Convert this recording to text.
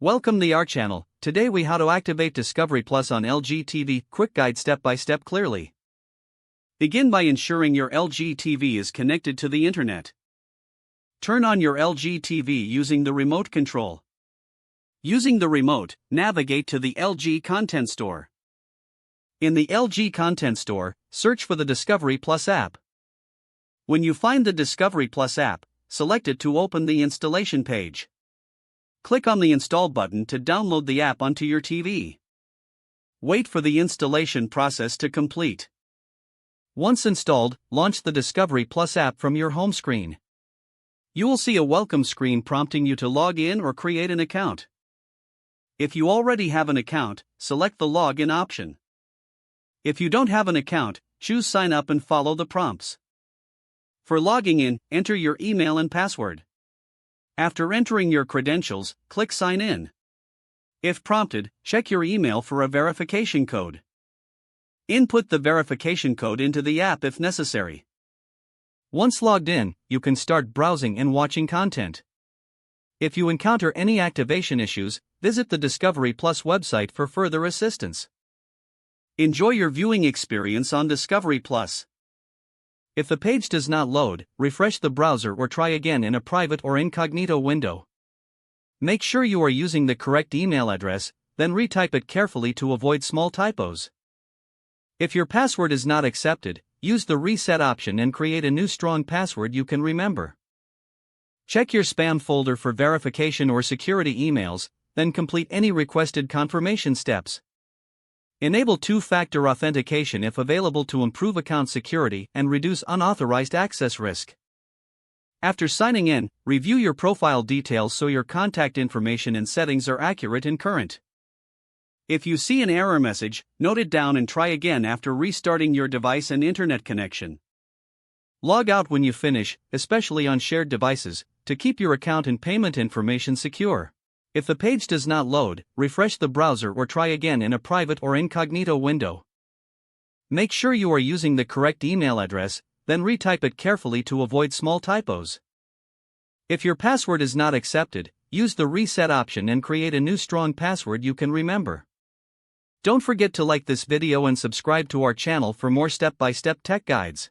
Welcome to our channel. Today we how to activate Discovery Plus on LG TV. Quick guide step by step clearly. Begin by ensuring your LG TV is connected to the internet. Turn on your LG TV using the remote control. Using the remote, navigate to the LG Content Store. In the LG Content Store, search for the Discovery Plus app. When you find the Discovery Plus app, select it to open the installation page. Click on the Install button to download the app onto your TV. Wait for the installation process to complete. Once installed, launch the Discovery Plus app from your home screen. You will see a welcome screen prompting you to log in or create an account. If you already have an account, select the Login option. If you don't have an account, choose Sign Up and follow the prompts. For logging in, enter your email and password. After entering your credentials, click Sign In. If prompted, check your email for a verification code. Input the verification code into the app if necessary. Once logged in, you can start browsing and watching content. If you encounter any activation issues, visit the Discovery Plus website for further assistance. Enjoy your viewing experience on Discovery Plus. If the page does not load, refresh the browser or try again in a private or incognito window. Make sure you are using the correct email address, then retype it carefully to avoid small typos. If your password is not accepted, use the reset option and create a new strong password you can remember. Check your spam folder for verification or security emails, then complete any requested confirmation steps. Enable two-factor authentication if available to improve account security and reduce unauthorized access risk. After signing in, review your profile details so your contact information and settings are accurate and current. If you see an error message, note it down and try again after restarting your device and internet connection. Log out when you finish, especially on shared devices, to keep your account and payment information secure. If the page does not load, refresh the browser or try again in a private or incognito window. Make sure you are using the correct email address, then retype it carefully to avoid small typos. If your password is not accepted, use the reset option and create a new strong password you can remember. Don't forget to like this video and subscribe to our channel for more step-by-step tech guides.